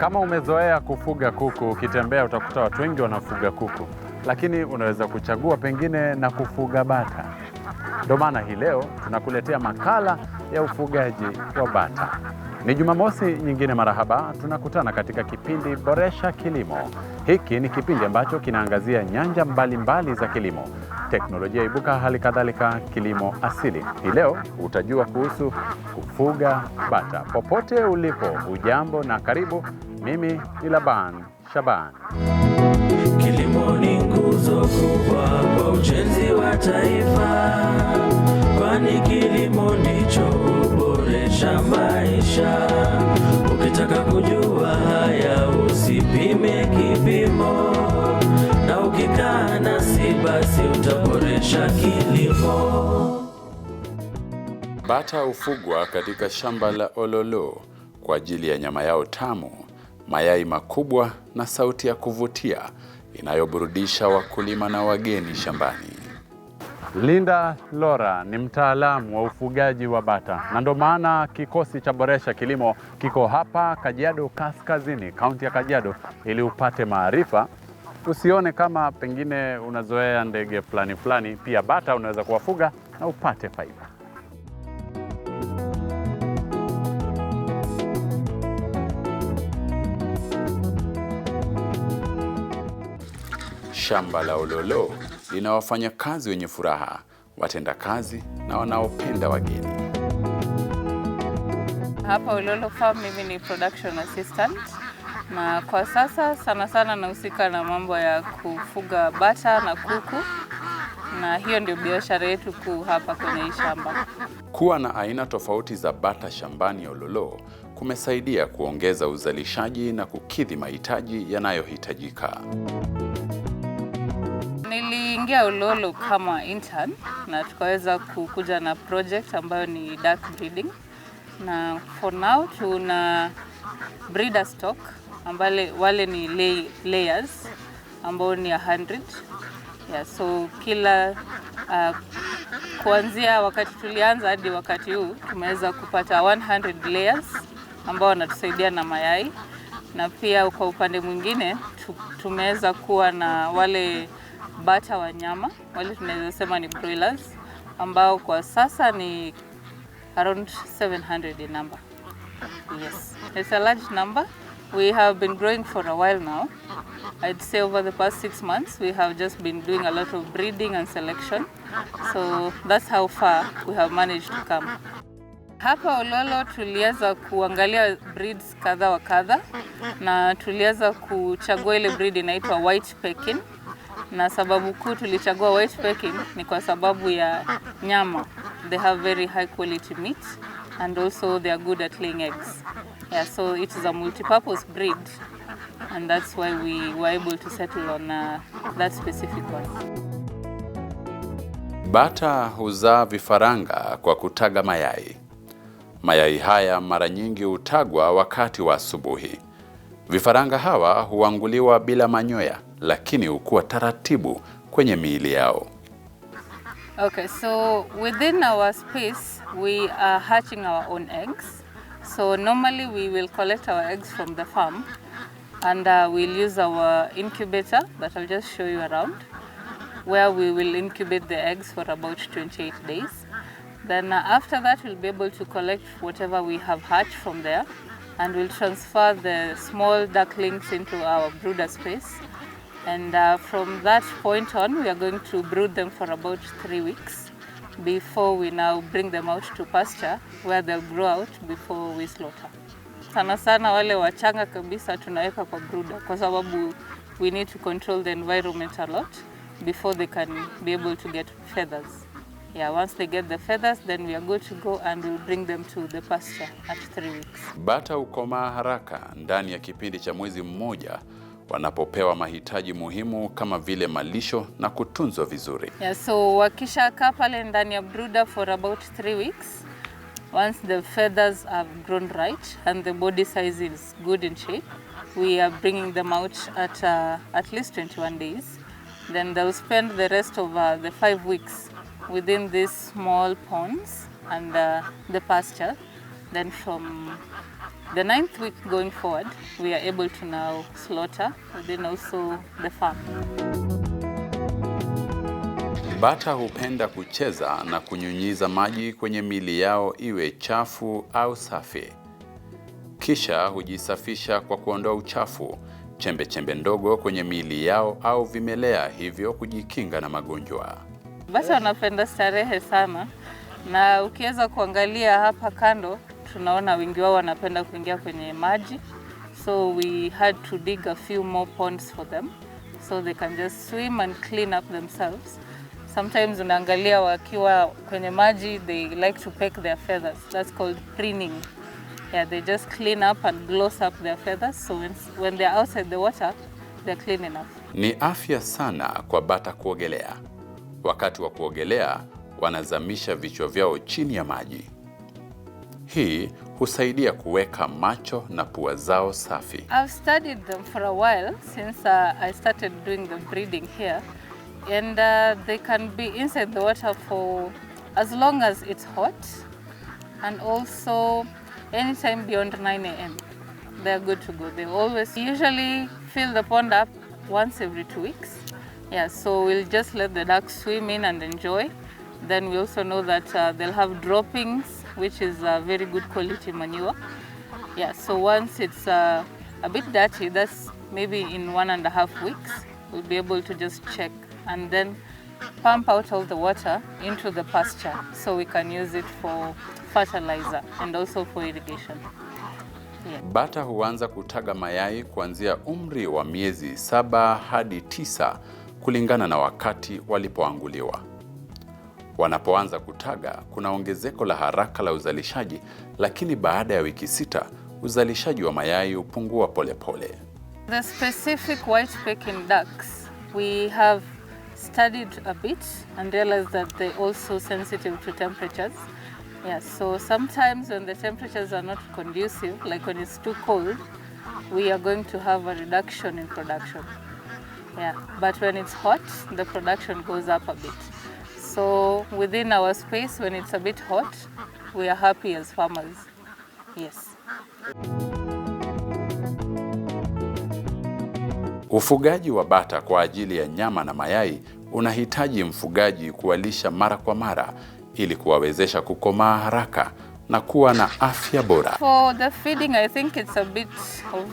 Kama umezoea kufuga kuku, ukitembea utakuta watu wengi wanafuga kuku, lakini unaweza kuchagua pengine na kufuga bata. Ndio maana hii leo tunakuletea makala ya ufugaji wa bata. Ni Jumamosi nyingine marahaba, tunakutana katika kipindi Boresha Kilimo. Hiki ni kipindi ambacho kinaangazia nyanja mbalimbali za kilimo, teknolojia ibuka, hali kadhalika kilimo asili. Hii leo utajua kuhusu kufuga bata. Popote ulipo, ujambo na karibu. Mimi ni Laban Shaban. Kilimo ni nguzo kubwa kwa ujenzi wa taifa, kwani kilimo ndicho huboresha maisha. Ukitaka kujua haya usipime kipimo, na ukikaa nasi basi utaboresha kilimo. Bata hufugwa katika shamba la Ololo kwa ajili ya nyama yao tamu, mayai makubwa na sauti ya kuvutia inayoburudisha wakulima na wageni shambani. Linda Lora ni mtaalamu wa ufugaji wa bata, na ndio maana kikosi cha Boresha Kilimo kiko hapa Kajiado Kaskazini, kaunti ya Kajiado, ili upate maarifa. Usione kama pengine unazoea ndege fulani, pia bata unaweza kuwafuga na upate faida. Shamba la Ololo lina wafanyakazi wenye furaha, watenda kazi na wanaopenda wageni. Hapa Ololo Farm mimi ni production assistant, na kwa sasa sana nahusika na mambo ya kufuga bata na kuku, na hiyo ndio biashara yetu kuu hapa kwenye shamba. Kuwa na aina tofauti za bata shambani Ololo kumesaidia kuongeza uzalishaji na kukidhi mahitaji yanayohitajika. Niliingia Ololo kama intern na tukaweza kukuja na project ambayo ni dark breeding, na for now tuna breeder stock wale ni layers ambao ni 100. So kila kuanzia wakati tulianza hadi wakati huu tumeweza kupata 100 layers ambao wanatusaidia na mayai, na pia kwa upande mwingine tumeweza kuwa na wale bata wa nyama, wale tunaweza sema ni broilers, ambao kwa sasa ni around 700 in number. Yes, it's a large number. We have been growing for a while now. I'd say over the past 6 months we have just been doing a lot of breeding and selection. So that's how far we have managed to come. Hapa Ololo tuliweza kuangalia breeds kadha wa kadha, na tuliweza kuchagua ile breed inaitwa white Pekin. Na sababu kuu tulichagua white Pekin ni kwa sababu ya nyama. They have very high quality meat and also they are good at laying eggs. So it is a multi-purpose breed, and that's why we were able to settle on that specific one. Bata huzaa vifaranga kwa kutaga mayai. Mayai haya mara nyingi hutagwa wakati wa asubuhi. Vifaranga hawa huanguliwa bila manyoya, lakini hukua taratibu kwenye miili yao. Okay, so within our space we are hatching our own eggs. So normally we will collect our eggs from the farm, and we'll use our incubator that I'll just show you around, where we will incubate the eggs for about 28 days. Then after that we'll be able to collect whatever we have hatched from there, and we'll transfer the small ducklings into our brooder space. And from that point on, we are going to brood them for about 3 weeks before we now bring them out to pasture, where they'll grow out before we slaughter. Sana wale wachanga kabisa tunaweka kwa brooder, kwa sababu we need to control the environment a lot before they can be able to get feathers. Once they get the feathers, then we are good to go, and we'll bring them to the pasture at 3 weeks. Bata hukomaa haraka ndani ya kipindi cha mwezi mmoja wanapopewa mahitaji muhimu kama vile malisho na kutunzwa vizuri. So wakishakaa pale ndani ya brooder for about 3 weeks, once the feathers have grown right and the body size is good in shape, we are bringing them out at least 21 days. Then they'll spend the rest of the 5 weeks within these small ponds and the pasture, Then from the 9th week going forward, we are able to now slaughter within also the farm. Bata hupenda kucheza na kunyunyiza maji kwenye miili yao, iwe chafu au safi. Kisha hujisafisha kwa kuondoa uchafu, chembe ndogo kwenye miili yao au vimelea, hivyo kujikinga na magonjwa. Bata wanapenda starehe sana, na ukiweza kuangalia hapa kando, tunaona wengi wao wanapenda kuingia kwenye maji. So we had to dig a few more ponds for them so they can just swim and clean up themselves. Sometimes unaangalia wakiwa kwenye maji, they like to peck their feathers. That's called preening. Yeah, they just clean up and gloss up their feathers, so when they're outside the water, they're clean enough. Ni afya sana kwa bata kuogelea. Wakati wa kuogelea, wanazamisha vichwa vyao chini ya maji. Hii husaidia kuweka macho na pua zao safi. I've studied them for a while since I started doing the breeding here, and they can be inside the water for as long as it's hot, and also anytime beyond 9 a.m. they're good to go. They always usually fill the pond up once every 2 weeks. Yeah, so we'll just let the ducks swim in and enjoy. Then we also know that they'll have droppings, which is a very good quality manure. Yeah, so once it's a bit dirty, that's maybe in 1.5 weeks, we'll be able to just check and then pump out all the water into the pasture so we can use it for fertilizer and also for irrigation. Yeah. Bata huanza kutaga mayai kuanzia umri wa miezi 7 hadi 9 kulingana na wakati walipoanguliwa. Wanapoanza kutaga, kuna ongezeko la haraka la uzalishaji, lakini baada ya wiki 6 uzalishaji wa mayai hupungua polepole. The specific white Peking ducks, we have studied a bit and realized that they're also sensitive to temperatures. Yeah, so sometimes when the temperatures are not conducive, like when it's too cold, we are going to have a reduction in production. Yeah, but when it's hot, the production goes up a bit. So within our space, when it's a bit hot, we are happy as farmers. Yes. Ufugaji wa bata kwa ajili ya nyama na mayai unahitaji mfugaji kuwalisha mara kwa mara ili kuwawezesha kukomaa haraka na kuwa na afya bora. For the feeding, I think it's a bit of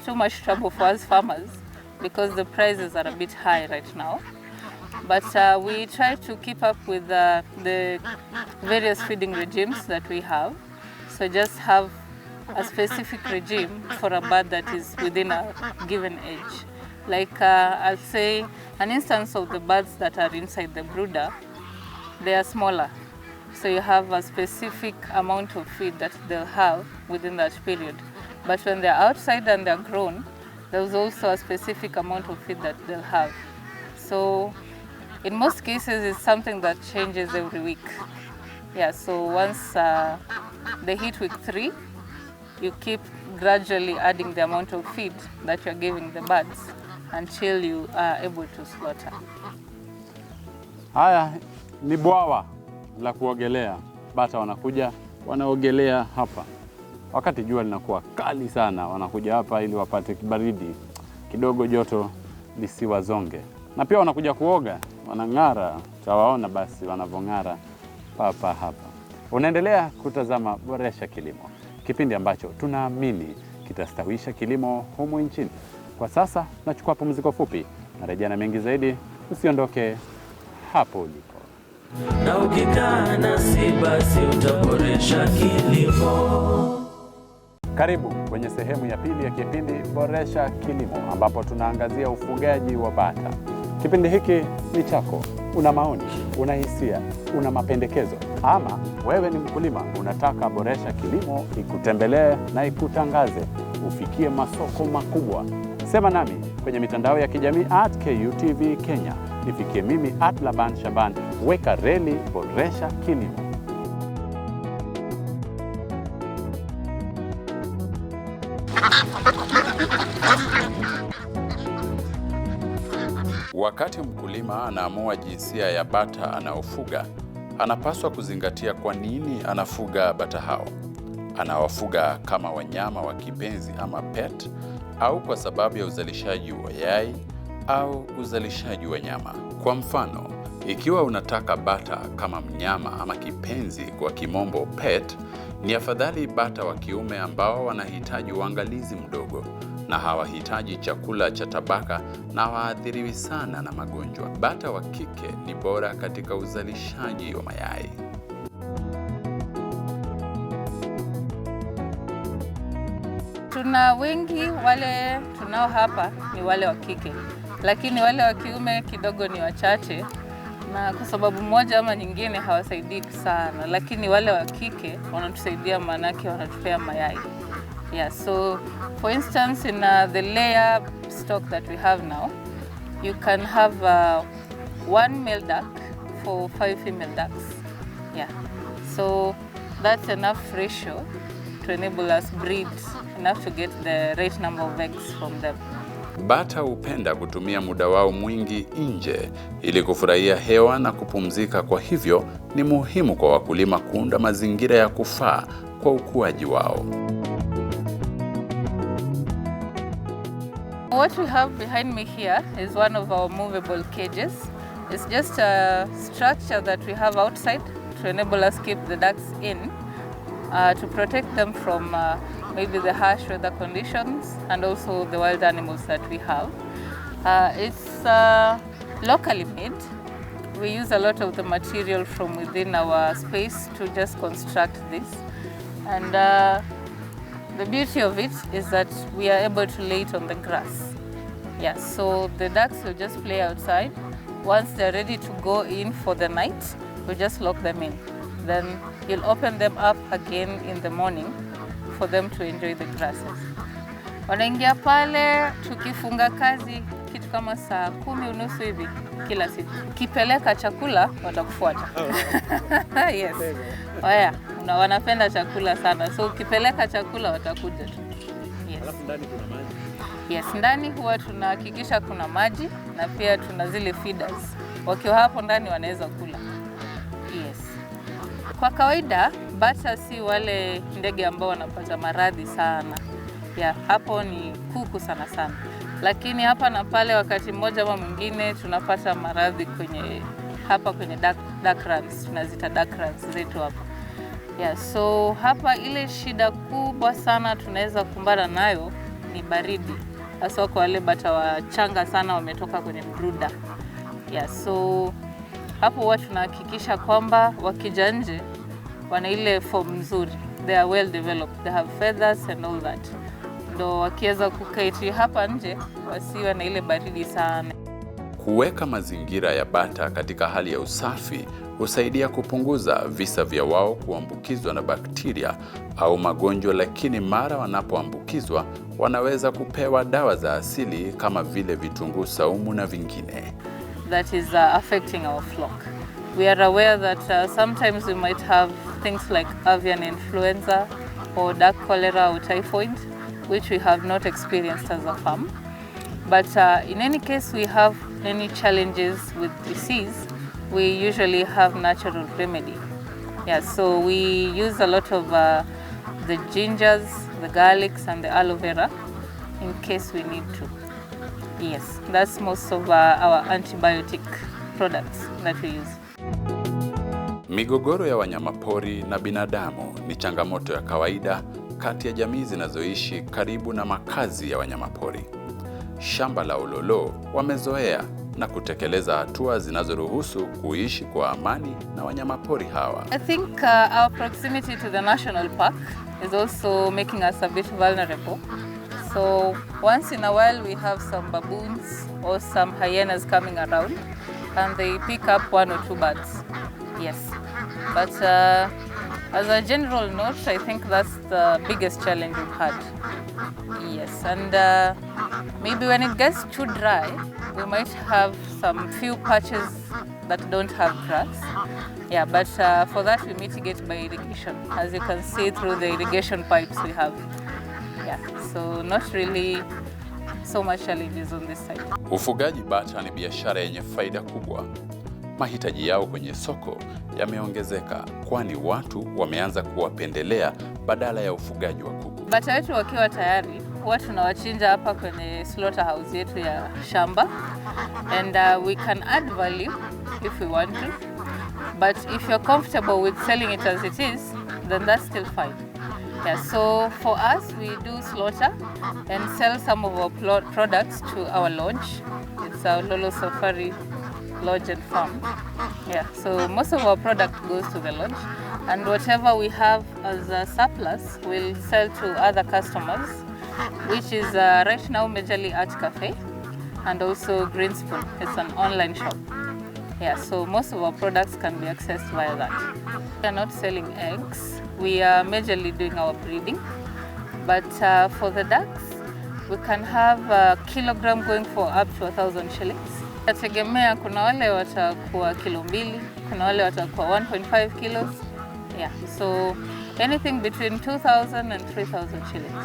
too much trouble for us farmers because the prices are a bit high right now. But we try to keep up with the various feeding regimes that we have. So just have a specific regime for a bird that is within a given age. Like I'll say an instance of the birds that are inside the brooder, they are smaller. So you have a specific amount of feed that they'll have within that period. But when they're outside and they're grown, there's also a specific amount of feed that they'll have. So in most cases, it's something that changes every week. Yeah, so once they hit week 3, you keep gradually adding the amount of feed that you're giving the birds until you are able to slaughter. Haya ni bwawa la kuogelea. Bata wanakuja wanaogelea hapa. Wakati jua linakuwa kali sana, wanakuja hapa ili wapate kibaridi kidogo, joto lisiwazonge. Na pia wanakuja kuoga, wanang'ara. Tawaona basi wanavong'ara papa hapa. Unaendelea kutazama Boresha Kilimo, kipindi ambacho tunaamini kitastawisha kilimo humu nchini. Kwa sasa nachukua pumziko fupi, narejea na mengi zaidi. Usiondoke hapo ulipo. Na ukikaa nasi basi utaboresha kilimo. Karibu kwenye sehemu ya pili ya kipindi Boresha Kilimo, ambapo tunaangazia ufugaji wa bata. Kipindi hiki ni chako. Una maoni, una hisia, una mapendekezo, ama wewe ni mkulima unataka Boresha Kilimo ikutembelee na ikutangaze ufikie masoko makubwa, sema nami kwenye mitandao ya kijamii @KUTV Kenya. Nifikie mimi @Laban Shaban. Weka reli Boresha Kilimo. Wakati mkulima anaamua jinsia ya bata anaofuga, anapaswa kuzingatia kwa nini anafuga bata hao. anawafuga kama wanyama wa kipenzi ama pet, au kwa sababu ya uzalishaji wa yai au uzalishaji wa nyama. Kwa mfano, ikiwa unataka bata kama mnyama ama kipenzi, kwa kimombo pet, ni afadhali bata wa kiume ambao wanahitaji uangalizi mdogo na hawahitaji chakula cha tabaka na hawaathiriwi sana na magonjwa. Bata wa kike ni bora katika uzalishaji wa mayai. Tuna wengi, wale tunao hapa ni wale wa kike, lakini wale wa kiume kidogo ni wachache, na kwa sababu moja ama nyingine hawasaidii sana, lakini wale wa kike wanatusaidia, maanake wanatupea mayai. Yeah, so for instance in the layer stock that we have now, you can have 1 male duck for 5 female ducks. Yeah, so that's enough ratio to enable us breed enough to get the right number of eggs from them. Bata hupenda kutumia muda wao mwingi nje ili kufurahia hewa na kupumzika, kwa hivyo ni muhimu kwa wakulima kuunda mazingira ya kufaa kwa ukuaji wao. What we have behind me here is one of our movable cages. It's just a structure that we have outside to enable us keep the ducks in, to protect them from maybe the harsh weather conditions and also the wild animals that we have. It's locally made. We use a lot of the material from within our space to just construct this. And the beauty of it is that we are able to lay it on the grass. Yeah, so the ducks will just play outside. Once they're ready to go in for the night, we just lock them in. Then you'll open them up again in the morning for them to enjoy the grasses. Wanaingia pale, tukifunga kazi kitu kama saa 10:30 hivi kila siku. Ukipeleka chakula watakufuata. Yes. Haya, wanapenda chakula sana. So ukipeleka chakula watakuja tu. Yes. Ndani kuna maji. Yes, ndani huwa tunahakikisha kuna maji na pia tuna zile feeders. Wakiwa hapo ndani wanaweza kula. Yes. Kwa kawaida bata si wale ndege ambao wanapata maradhi sana. Yeah, hapo ni kuku sana sana. Lakini hapa na pale wakati mmoja ama mwingine tunapata maradhi kwenye duck runs, tunazita duck runs zetu hapa. Yeah, so hapa ile shida kubwa sana tunaweza kumbana nayo ni baridi. Hasa kwa wale bata wachanga sana wametoka kwenye brooder. Yeah, so hapo huwa tunahakikisha kwamba wakija nje wana ile form nzuri. They are well developed. They have feathers and all that. Ndo wakiweza kukaiti hapa nje wasiwe na ile baridi sana. Kuweka mazingira ya bata katika hali ya usafi husaidia kupunguza visa vya wao kuambukizwa na bakteria au magonjwa, lakini mara wanapoambukizwa wanaweza kupewa dawa za asili kama vile vitunguu saumu na vingine. That is affecting our flock. We are aware that sometimes we might have things like avian influenza or duck cholera or typhoid, which we have not experienced as a farm. But in any case we have any challenges with disease, we usually have natural remedy. Yeah, so we use a lot of the gingers, the garlics and the aloe vera in case we need to. Yes, that's most of our antibiotic products that we use. Migogoro ya wanyamapori na binadamu ni changamoto ya kawaida kati ya jamii zinazoishi karibu na makazi ya wanyamapori. Shamba la Ololo wamezoea na kutekeleza hatua zinazoruhusu kuishi kwa amani na wanyamapori hawa. I think our proximity to the national park is also making us a bit vulnerable. So once in a while we have some baboons or some hyenas coming around and they pick up 1 or 2 birds. Yes, but as a general note, I think that's the biggest challenge we've had. Yes, and maybe when it gets too dry, we might have some few patches that don't have grass. Yeah, but for that we mitigate by irrigation, as you can see through the irrigation pipes we have. Yeah, so not really so much challenges on this side. Ufugaji bata ni biashara yenye faida kubwa. mahitaji yao kwenye soko yameongezeka, kwani watu wameanza kuwapendelea badala ya ufugaji wa kuku. Bata wetu wakiwa tayari, huwa tunawachinja hapa kwenye slaughterhouse yetu ya shamba, and we can add value if we want to, but if you're comfortable with selling it as it is, then that's still fine. Yeah, so for us, we do slaughter and sell some of our products to our lodge. It's our Lolo Safari Lodge and Farm. Yeah, so most of our product goes to the lodge, and whatever we have as a surplus, we'll sell to other customers, which is right now majorly Art Cafe and also Green Spoon. It's an online shop. Yeah, so most of our products can be accessed via that. We are not selling eggs. We are majorly doing our breeding, but for the ducks, we can have a kilogram going for up to 1,000 shillings. Nategemea, kuna wale watakuwa kilo 2, kuna wale watakuwa 1.5 kilos. Yeah, so anything between 2,000 and 3,000 shillings.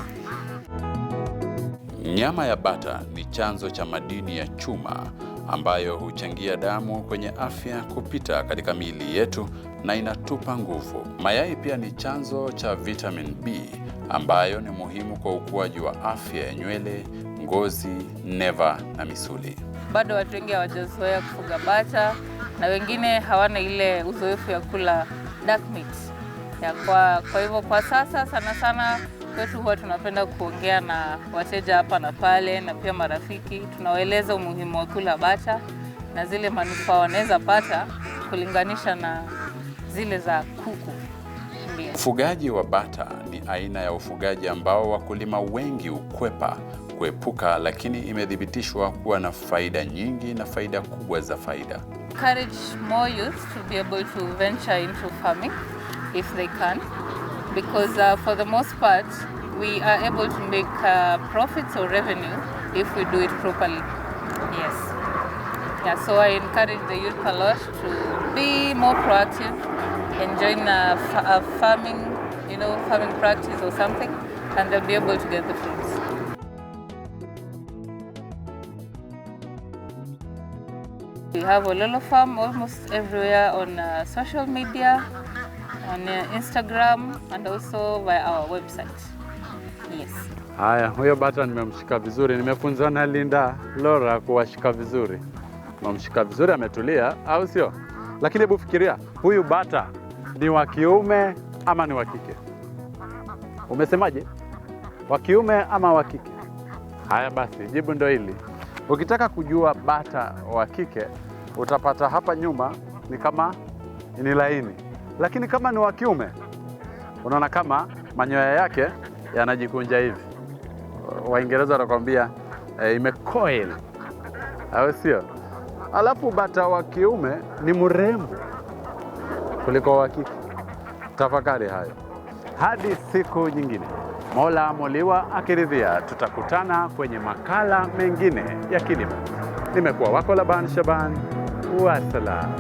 Nyama ya bata ni chanzo cha madini ya chuma ambayo huchangia damu kwenye afya kupita katika miili yetu na inatupa nguvu. Mayai pia ni chanzo cha vitamin B ambayo ni muhimu kwa ukuaji wa afya ya nywele, ngozi, neva na misuli. Bado watu wengi hawajazoea kufuga bata na wengine hawana ile uzoefu ya kula duck meat. Ya kwa hivyo kwa sasa sana kwetu huwa tunapenda kuongea na wateja hapa na pale na pia marafiki. Tunawaeleza umuhimu wa kula bata na zile manufaa wanaweza pata kulinganisha na zile za kuku. Ndiyo. Ufugaji wa bata ni aina ya ufugaji ambao wakulima wengi kuepuka, lakini imethibitishwa kuwa na faida nyingi na faida kubwa za faida. Encourage more youth to be able to venture into farming if they can, because for the most part we are able to make profits or revenue if we do it properly. Yes. Yeah, so I encourage the youth a lot to be more proactive and join a farming, farming practice or something, and they'll be able to get the fruits. We have a Lolo farm almost everywhere on social media, on Instagram and also via our website. Yes. Haya, huyo bata nimemshika vizuri. Nimefunzwa na Linda Lora kuwashika vizuri. Nimemshika vizuri, ametulia, au sio? Lakini hebu fikiria, huyu bata ni wa kiume ama ni wa kike? Umesemaje? Wa kiume ama wa kike? Haya basi, jibu ndo hili. Ukitaka kujua bata wa kike, utapata hapa nyuma ni kama ni laini. Lakini kama ni wa kiume, unaona kama manyoya yake yanajikunja hivi. Waingereza watakwambia imecoil, au sio? Alafu bata wa kiume ni mrembo kuliko wa kike. Tafakari hayo. Hadi siku nyingine, Mola Moliwa akiridhia, tutakutana kwenye makala mengine ya kilimo. Nimekuwa wako Laban Shaban. Wassalam.